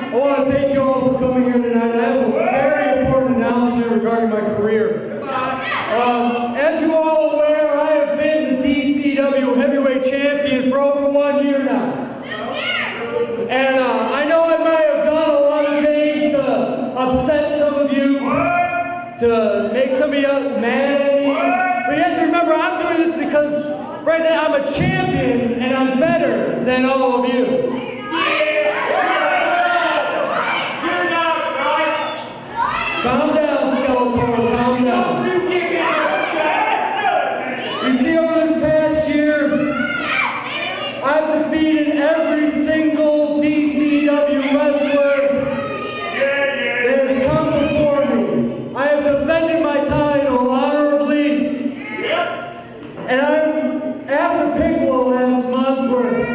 I want to thank you all for coming here tonight. I have a very important announcement regarding my career. As you all are aware, I have been the DCW heavyweight champion for over 1 year now. And I know I might have done a lot of things to upset some of you, to make some of you mad at me. But you have to remember, I'm doing this because right now I'm a champion and I'm better than all of you. Calm down, Skeletor, calm down. You see, over this past year, I've defeated every single DCW wrestler that has come before me. I have defended my title honorably. And I'm after Pickle last month where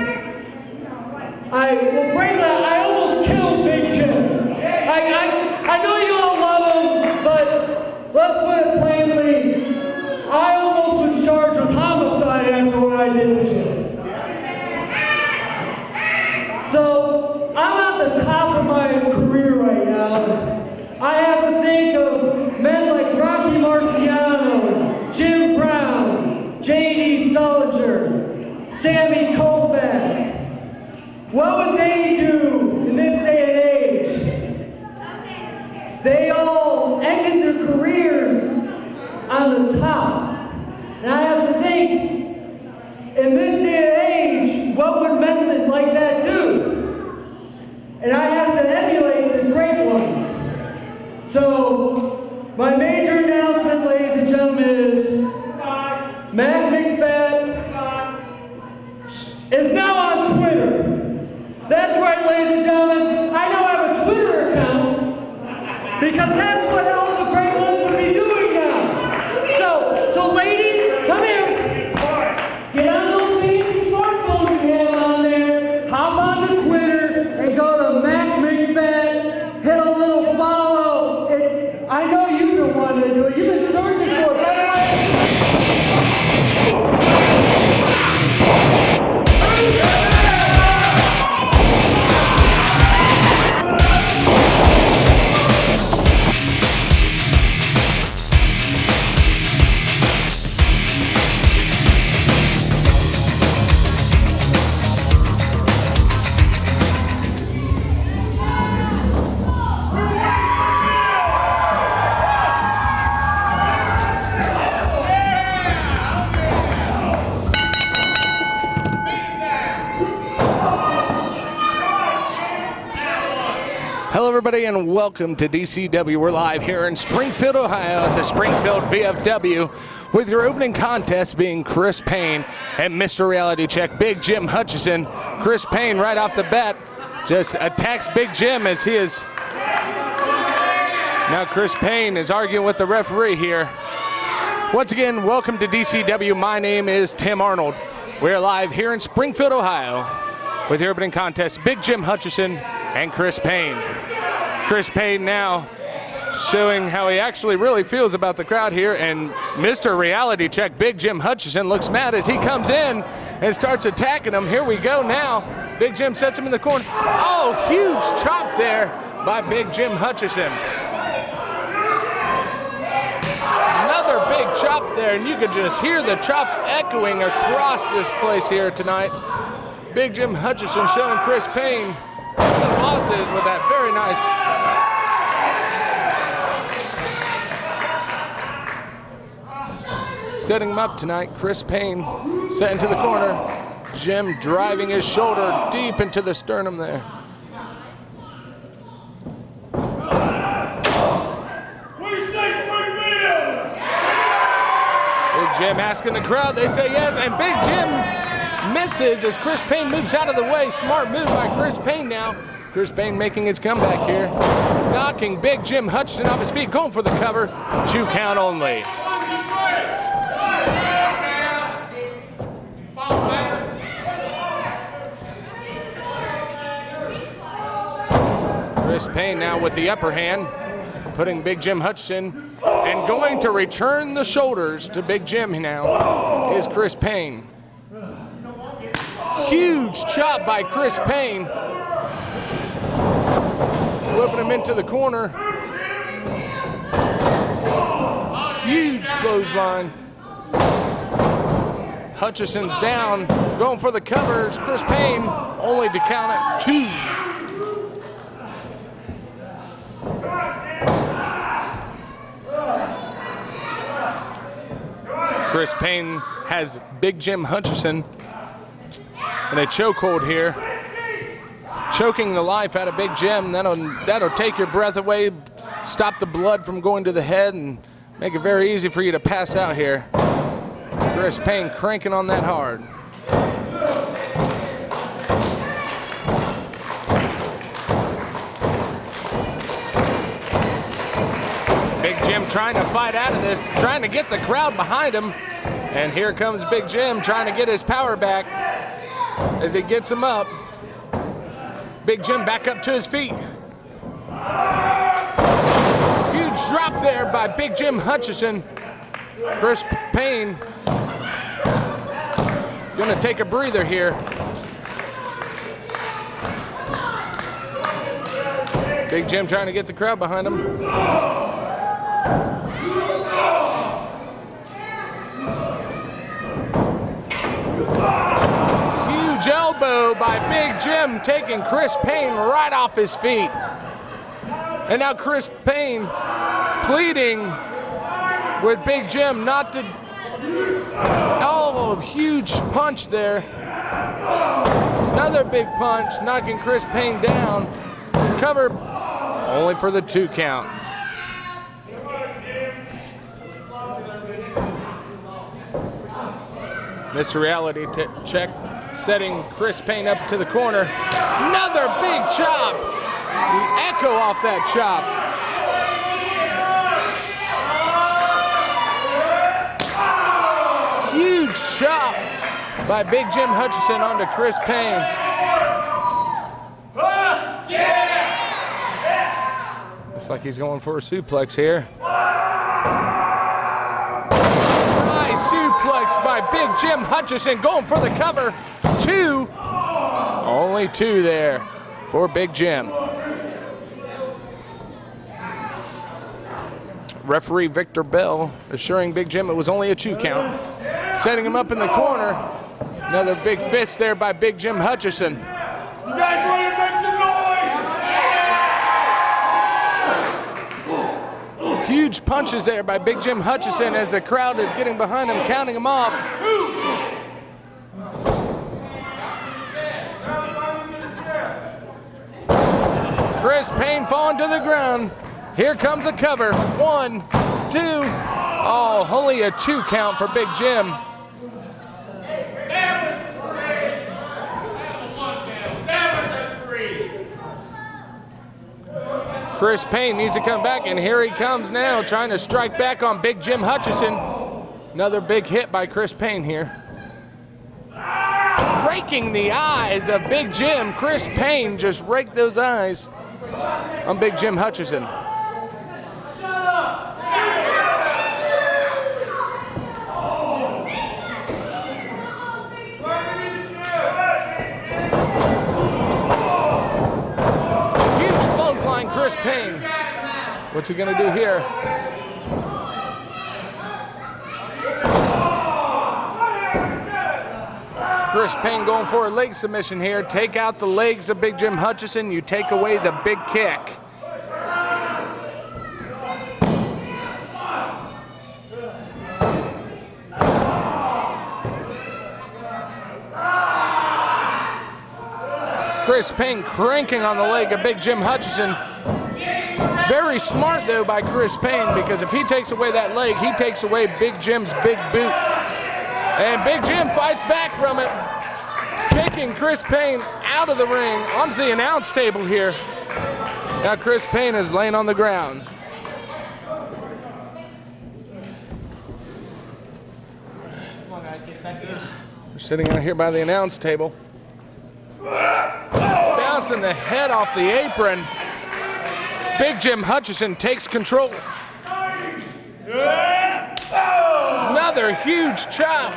I almost killed Big Jim. I know you all love him, but let's put it plainly, I almost was charged with homicide after what I did to Jim. So I'm at the top of my career right now. I have to think of men like Rocky Marciano, Jim Brown, J.D. Solinger, Sammy Kovacs. What would they do in this day and age? They all ended their careers on the top. And I have to think, in this day and age, what would men like that do? And I have to emulate the great ones. So, my major announcement, ladies and gentlemen, is Matt McFadden is now on Twitter. That's right, ladies and gentlemen. I now have a Twitter account because that's what all the great ones would be doing now. So ladies, come here. Get on those fancy smartphones you have on there. Hop on to Twitter and go to Mac McFadden. Hit a little follow. I know you've been wanting to do it. You've been searching for it. That's Hello, everybody, and welcome to DCW. We're live here in Springfield, Ohio at the Springfield VFW with your opening contest being Chris Payne and Mr. Reality Check, Big Jim Hutchison. Chris Payne, right off the bat, just attacks Big Jim as he is. Now Chris Payne is arguing with the referee here. Once again, welcome to DCW. My name is Tim Arnold. We're live here in Springfield, Ohio with your opening contest, Big Jim Hutchison and Chris Payne. Chris Payne now showing how he actually really feels about the crowd here, and Mr. Reality Check, Big Jim Hutchison, looks mad as he comes in and starts attacking him. Here we go now. Big Jim sets him in the corner. Oh, huge chop there by Big Jim Hutchison. Another big chop there, and you could just hear the chops echoing across this place here tonight. Big Jim Hutchison showing Chris Payne who the boss is with that very nice. Setting him up tonight, Chris Payne set into the corner. Jim driving his shoulder deep into the sternum there. Big Jim asking the crowd, they say yes, and Big Jim misses as Chris Payne moves out of the way. Smart move by Chris Payne now. Chris Payne making his comeback here. Knocking Big Jim Hutchison off his feet, going for the cover. 2 count only. Chris Payne now with the upper hand, putting Big Jim Hutchison, and going to return the shoulders to Big Jim now is Chris Payne. Huge chop by Chris Payne. whipping him into the corner. Huge clothesline. Hutchison's down, going for the covers. Chris Payne only to count it 2. Chris Payne has Big Jim Hutchison in a chokehold here, choking the life out of Big Jim. That'll take your breath away, stop the blood from going to the head, and make it very easy for you to pass out here. Chris Payne cranking on that hard. Big Jim trying to fight out of this, trying to get the crowd behind him. And here comes Big Jim trying to get his power back as he gets him up. Big Jim back up to his feet. Huge drop there by Big Jim Hutchison. Chris Payne gonna take a breather here. Big Jim trying to get the crowd behind him. Huge elbow by Big Jim, taking Chris Payne right off his feet. And now Chris Payne pleading with Big Jim not to. Oh, huge punch there. Another big punch, knocking Chris Payne down. Cover only for the 2 count. Mr. Reality check, setting Chris Payne up to the corner. Another big chop. The echo off that chop. Huge chop by Big Jim Hutchison onto Chris Payne. Looks like he's going for a suplex here. Nice suplex by Big Jim Hutchison, going for the cover. 2. Only 2 there for Big Jim. Referee Victor Bell assuring Big Jim it was only a 2 count. Setting him up in the corner. Another big fist there by Big Jim Hutchison. You guys want to make some noise? Huge punches there by Big Jim Hutchison as the crowd is getting behind him, counting him off. Chris Payne falling to the ground. Here comes a cover. 1, 2. Oh, only a 2 count for Big Jim. Chris Payne needs to come back, and here he comes now, trying to strike back on Big Jim Hutchison. Another big hit by Chris Payne here. Raking the eyes of Big Jim. Chris Payne just raked those eyes on Big Jim Hutchison. Chris Payne. What's he gonna do here? Chris Payne going for a leg submission here. Take out the legs of Big Jim Hutchison. You take away the big kick. Chris Payne cranking on the leg of Big Jim Hutchison. Very smart though by Chris Payne, because if he takes away that leg, he takes away Big Jim's big boot. And Big Jim fights back from it, kicking Chris Payne out of the ring onto the announce table here. Now Chris Payne is laying on the ground. We're sitting out here by the announce table. Bouncing the head off the apron. Big Jim Hutchison takes control. Another huge chop.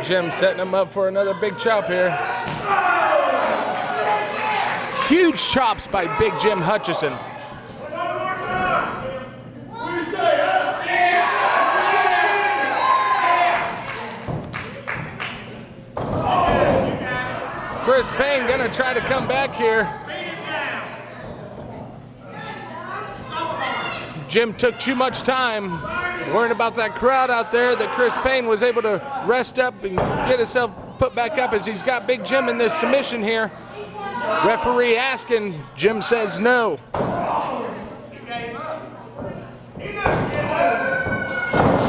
Big Jim setting him up for another big chop here. Huge chops by Big Jim Hutchison. Chris Payne gonna try to come back here. Jim took too much time worrying about that crowd out there that Chris Payne was able to rest up and get himself put back up as he's got Big Jim in this submission here. Referee asking, Jim says no.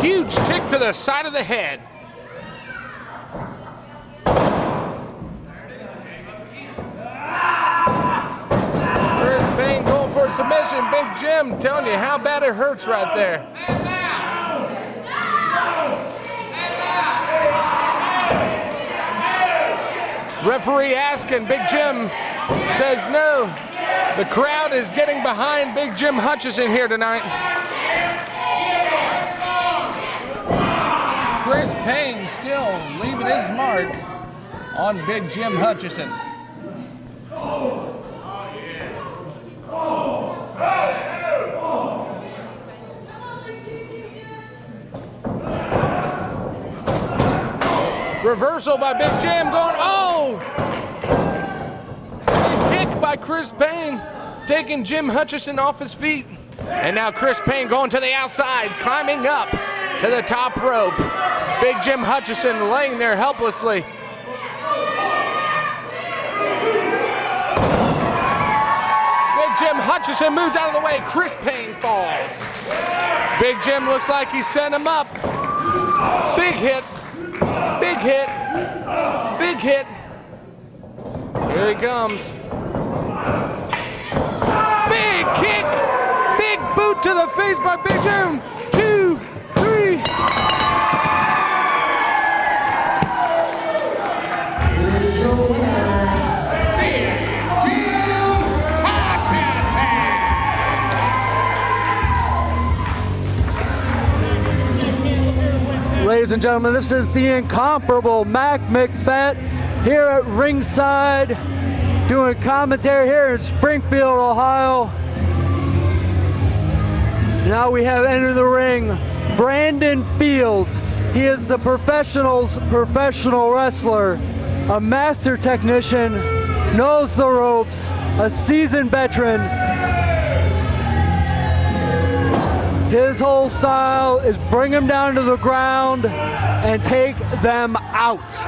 Huge kick to the side of the head. Chris Payne going for a submission. Big Jim telling you how bad it hurts right there. Referee asking, Big Jim says no. The crowd is getting behind Big Jim Hutchison here tonight. Chris Payne still leaving his mark on Big Jim Hutchison. Reversal by Big Jim going, oh! Big kick by Chris Payne, taking Jim Hutchison off his feet. And now Chris Payne going to the outside, climbing up to the top rope. Big Jim Hutchison laying there helplessly. Big Jim Hutchison moves out of the way. Chris Payne falls. Big Jim looks like he's setting him up. Big hit. Big hit. Big hit. Here he comes. Big kick. Big boot to the face by Big Jim. 2, 3. Ladies and gentlemen, this is the incomparable Mac McFat here at ringside, doing commentary here in Springfield, Ohio. Now we have entered the ring Brandon Fields. He is the professional's professional wrestler, a master technician, knows the ropes, a seasoned veteran. His whole style is bring them down to the ground and take them out.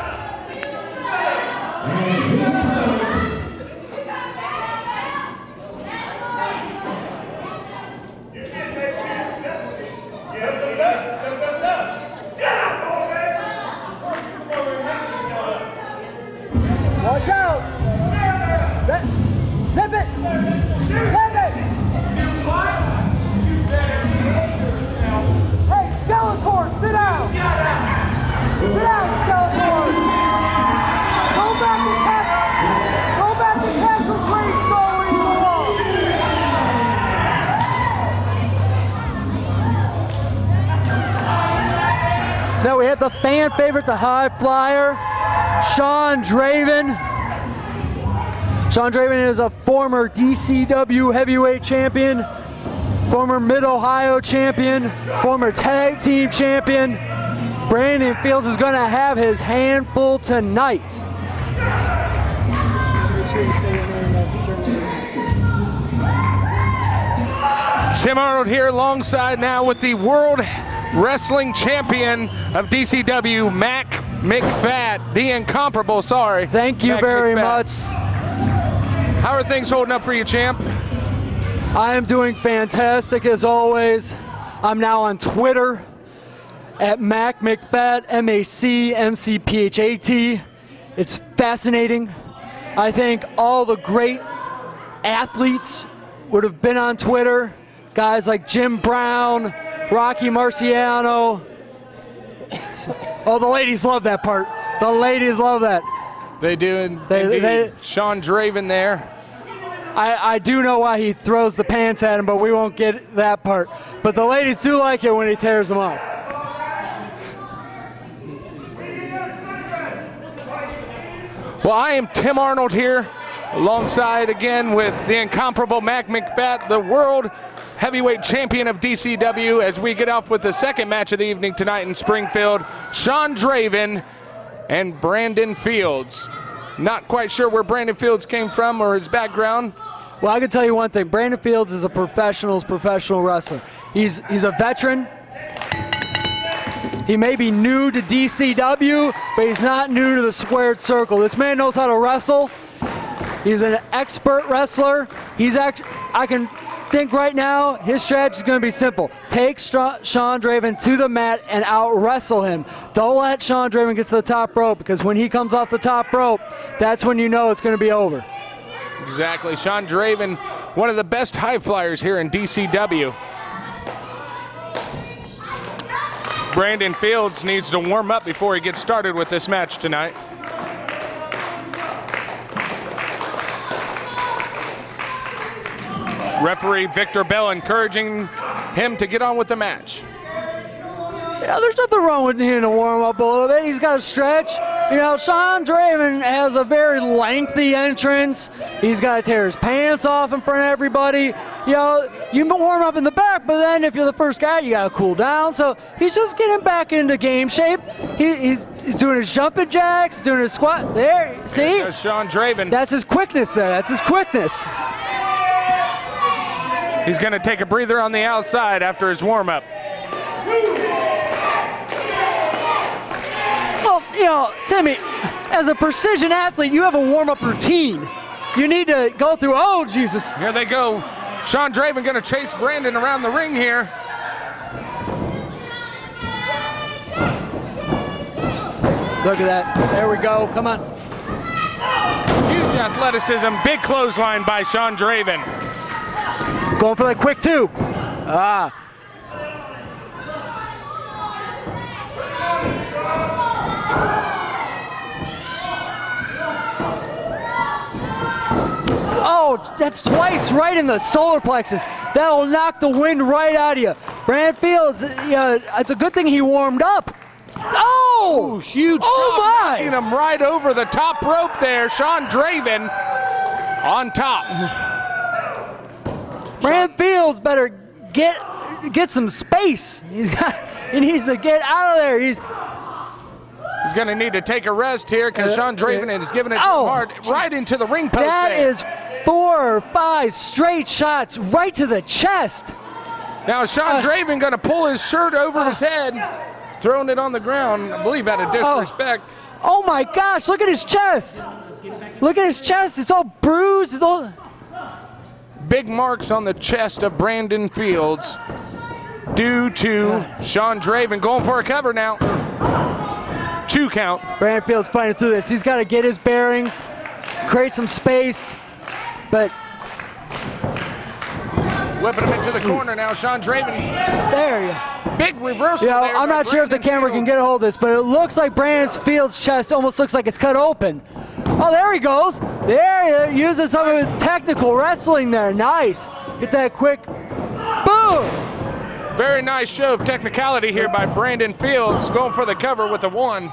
Watch out! Zip it! Zip it! Hey, Skeletor, sit down! Sit down, Skeletor! Go back to Castle Grayskull where you belong! Now we have the fan favorite, the high flyer, Sean Draven. Sean Draven is a former DCW heavyweight champion, former Mid-Ohio champion, former tag team champion. Brandon Fields is going to have his handful tonight. Tim Arnold here alongside now with the World Wrestling Champion of DCW, Mac McFat, the incomparable, sorry. Thank you Mac very McFat. much. How are things holding up for you, champ? I am doing fantastic as always. I'm now on Twitter at Mac McFat, MACMCPHAT. It's fascinating. I think all the great athletes would have been on Twitter. Guys like Jim Brown, Rocky Marciano. Oh, the ladies love that part. The ladies love that. They do, indeed. Sean Draven there. I do know why he throws the pants at him, but we won't get that part. But the ladies do like it when he tears them off. Well, I am Tim Arnold here, alongside again with the incomparable Mac McFat, the world heavyweight champion of DCW, as we get off with the second match of the evening tonight in Springfield, Sean Draven and Brandon Fields. Not quite sure where Brandon Fields came from or his background. Well, I can tell you one thing. Brandon Fields is a professional wrestler. He's a veteran. He may be new to DCW, but he's not new to the squared circle. This man knows how to wrestle. He's an expert wrestler. I can think right now his strategy is going to be simple. Take Sean Draven to the mat and out-wrestle him. Don't let Sean Draven get to the top rope, because when he comes off the top rope, that's when you know it's going to be over. Exactly. Sean Draven, one of the best high flyers here in DCW. Brandon Fields needs to warm up before he gets started with this match tonight. Referee Victor Bell encouraging him to get on with the match. Yeah, there's nothing wrong with needing to warm up a little bit. He's got to stretch. You know, Sean Draven has a very lengthy entrance. He's got to tear his pants off in front of everybody. You know, you can warm up in the back, but then if you're the first guy, you got to cool down. So he's just getting back into game shape. He's doing his jumping jacks, doing his squat. There, see? There's Sean Draven. That's his quickness there. That's his quickness. He's going to take a breather on the outside after his warm-up. Well, you know, Timmy, as a precision athlete, you have a warm-up routine. You need to go through, oh, Jesus. Here they go. Sean Draven going to chase Brandon around the ring here. Look at that. There we go. Come on. Huge athleticism. Big clothesline by Sean Draven. Going for that quick two. Oh, that's twice right in the solar plexus. That'll knock the wind right out of you. Brandon Fields, it's a good thing he warmed up. Oh! Ooh, huge my! Knocking him right over the top rope there. Sean Draven on top. Brandon Fields better get some space. He needs to get out of there. He's going to need to take a rest here, because Sean Draven is giving it hard right into the ring post. That there. is 4 or 5 straight shots right to the chest. Now Sean Draven going to pull his shirt over his head, throwing it on the ground, I believe out of disrespect. Oh my gosh, look at his chest. Look at his chest. It's all bruised. It's all... Big marks on the chest of Brandon Fields due to Sean Draven going for a cover now. 2 count. Brandon Fields fighting through this. He's got to get his bearings, create some space, but... Whipping him into the corner now, Sean Draven. There you Big reversal there. I'm not sure if the camera can get a hold of this, but it looks like Brandon Fields' chest almost looks like it's cut open. Oh, there he goes. There he uses some of his technical wrestling there. Nice. Get that quick. Boom. Very nice show of technicality here by Brandon Fields, going for the cover with the 1.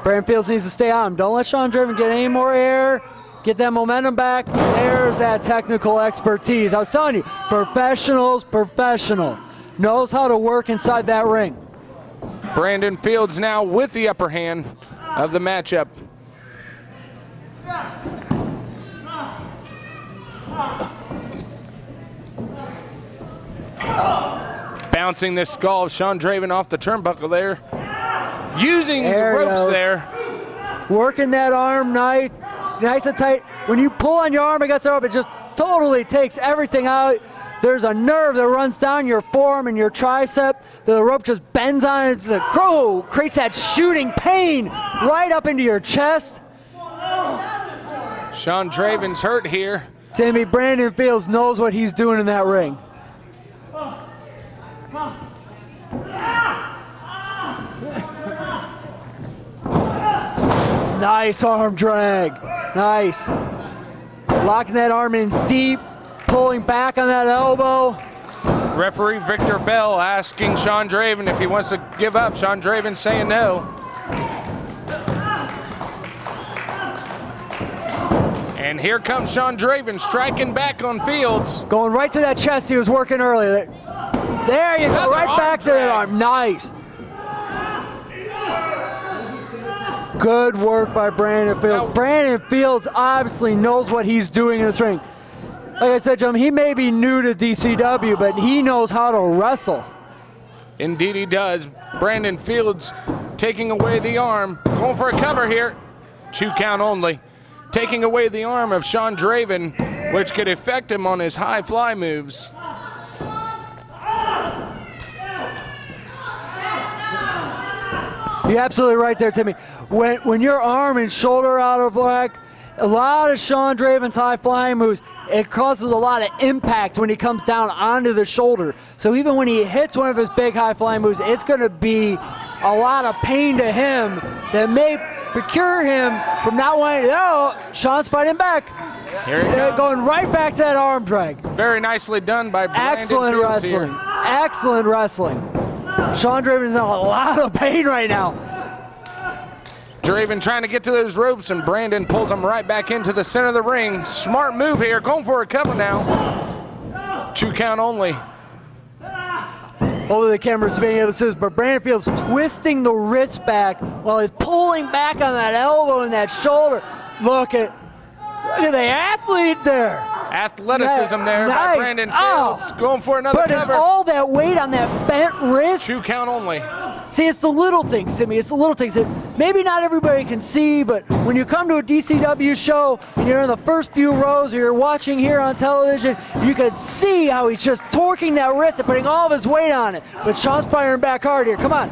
Brandon Fields needs to stay on him. Don't let Sean Draven get any more air. Get that momentum back. There's that technical expertise. I was telling you, professional. Knows how to work inside that ring. Brandon Fields now with the upper hand of the matchup. Bouncing this skull of Sean Draven off the turnbuckle there. Using the ropes there. Working that arm nice and tight. When you pull on your arm against the rope, it just totally takes everything out. There's a nerve that runs down your forearm and your tricep. The rope just bends on it. It's a crow, creates that shooting pain right up into your chest. Sean Draven's hurt here. Timmy, Brandon Fields knows what he's doing in that ring. Nice arm drag. Nice. Locking that arm in deep, pulling back on that elbow. Referee Victor Bell asking Sean Draven if he wants to give up. Sean Draven saying no. And here comes Sean Draven striking back on Fields. Going right to that chest he was working earlier. There you go, right back to that arm. Nice. Good work by Brandon Fields. Brandon Fields obviously knows what he's doing in this ring. Like I said, Jim, he may be new to DCW, but he knows how to wrestle. Indeed he does. Brandon Fields taking away the arm. Going for a cover here. 2 count only. Taking away the arm of Sean Draven, which could affect him on his high fly moves. You're absolutely right there, Timmy. When your arm and shoulder out of whack, a lot of Sean Draven's high flying moves, it causes a lot of impact when he comes down onto the shoulder. So even when he hits one of his big high flying moves, it's going to be a lot of pain to him that may procure him from not wanting. Oh, Sean's fighting back. Here he goes. Going right back to that arm drag. Very nicely done by Brandon Excellent Fields wrestling. here. Excellent wrestling. Sean Draven's in a lot of pain right now. Draven trying to get to those ropes, and Brandon pulls him right back into the center of the ring. Smart move here, going for a cover now. 2 count only. Over the camera, being able to see this, but Brandon Fields twisting the wrist back while he's pulling back on that elbow and that shoulder. Look at the athlete there. Athleticism there by Brandon Fields. Going for another Putting cover. all that weight on that bent wrist. 2 count only. See, it's the little things, Timmy. It's the little things that maybe not everybody can see, but when you come to a DCW show and you're in the first few rows or you're watching here on television, you can see how he's just torquing that wrist and putting all of his weight on it. But Sean's firing back hard here. Come on.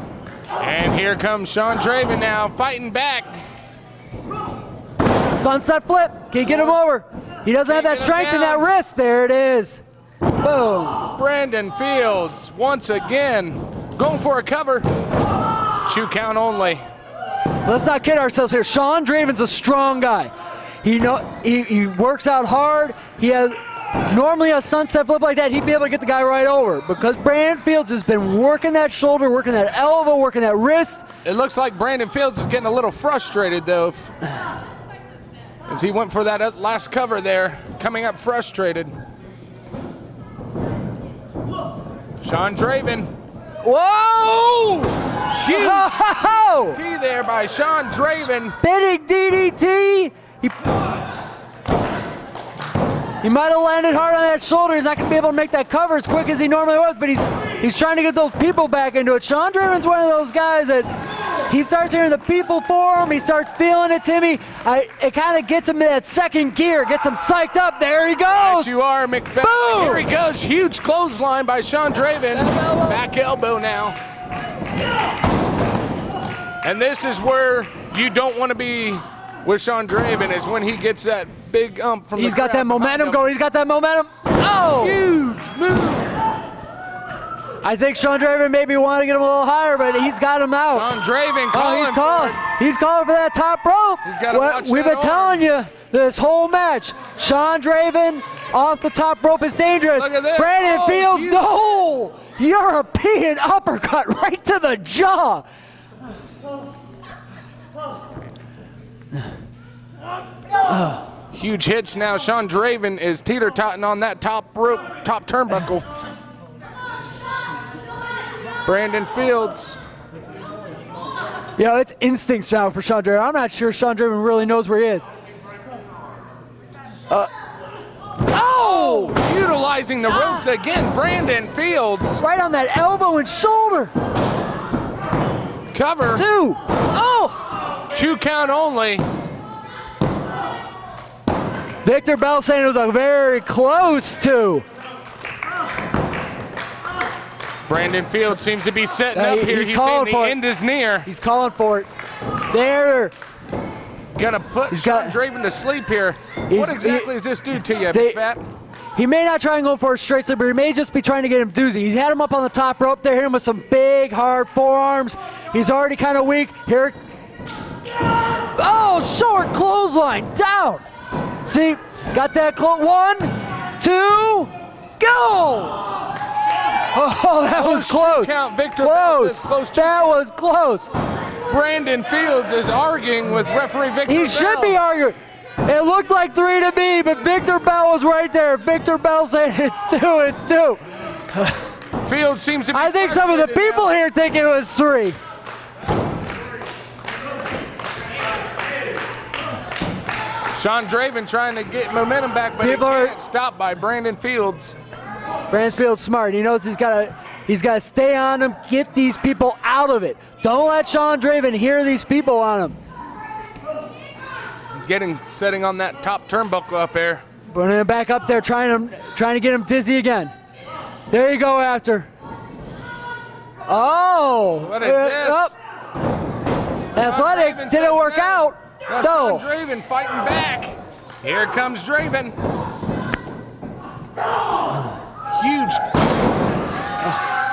And here comes Sean Draven now, fighting back. Sunset flip. Can you get him over? He doesn't have that strength in that wrist. There it is. Boom. Brandon Fields once again going for a cover. 2 count only. Let's not kid ourselves here. Sean Draven's a strong guy. He works out hard. He has normally a sunset flip like that, he'd be able to get the guy right over. Because Brandon Fields has been working that shoulder, working that elbow, working that wrist. It looks like Brandon Fields is getting a little frustrated though, as he went for that last cover there, coming up frustrated. Sean Draven. Whoa! Huge T there by Sean Draven. Spinning DDT. He might have landed hard on that shoulder. He's not going to be able to make that cover as quick as he normally was, but he's trying to get those people back into it. Sean Draven's one of those guys that he starts hearing the people for him. He starts feeling it, Timmy. It kind of gets him in that second gear, gets him psyched up. There he goes. Right you are, McFadden. Boom! Here he goes. Huge clothesline by Sean Draven. Back elbow now. And this is where you don't want to be with Sean Draven, is when he gets that big ump from the crowd. He's got that momentum going. He's got that momentum. Oh! Huge move. I think Sean Draven maybe wanted to get him a little higher, but he's got him out. Sean Draven calling. Oh, he's calling. He's calling for that top rope. He's got to watch We've that been telling you this whole match. Sean Draven off the top rope is dangerous. Look at this. Brandon Fields, huge. no! European uppercut right to the jaw. Huge hits now. Sean Draven is teeter-totting on that top rope, top turnbuckle. Brandon Fields. Yeah, it's instincts now for Sean Draven. I'm not sure Sean Draven really knows where he is. Oh! Utilizing the ropes again, Brandon Fields. Right on that elbow and shoulder. Cover. 2. Oh! 2 count only. Victor Bell saying it was a very close 2. Brandon Fields seems to be setting up here. He's saying the end is near. He's calling for it. There. Gonna put Sean Draven to sleep here. What exactly does this do to you, Big Fat? He may not try and go for a straight slip, but he may just be trying to get him doozy. He's had him up on the top rope there, hit him with some big, hard forearms. He's already kind of weak. Here. Oh, short clothesline, down. See, got that close. 1, 2, go! Oh, that was close. Count. Victor close. That was close. Brandon Fields is arguing with referee Victor He should be arguing. It looked like 3 to me, but Victor Bell was right there. Victor Bell said it's 2, it's 2. Field seems to be I think some of the people here think it was 3. Sean Draven trying to get momentum back, but People he can't stop by Brandon Fields. Brandon Fields smart. He knows he's got to stay on them, get these people out of it. Don't let Sean Draven hear these people on him. Setting on that top turnbuckle up there. Putting him back up there, trying to get him dizzy again. There you go after. Oh! What is this? Athletic didn't work out. Now No. Sean Draven fighting back. Here comes Draven. Huge.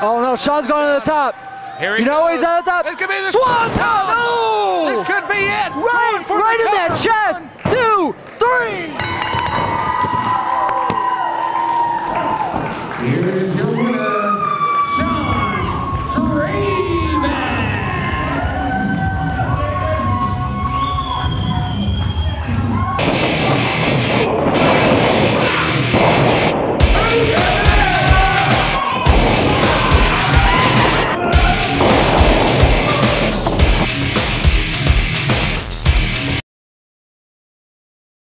Oh no, Sean's going to the top. Here he You know goes. he's at the top. This could be the Swanton! Oh, No! this could be it. Right in that chest. 2, 3.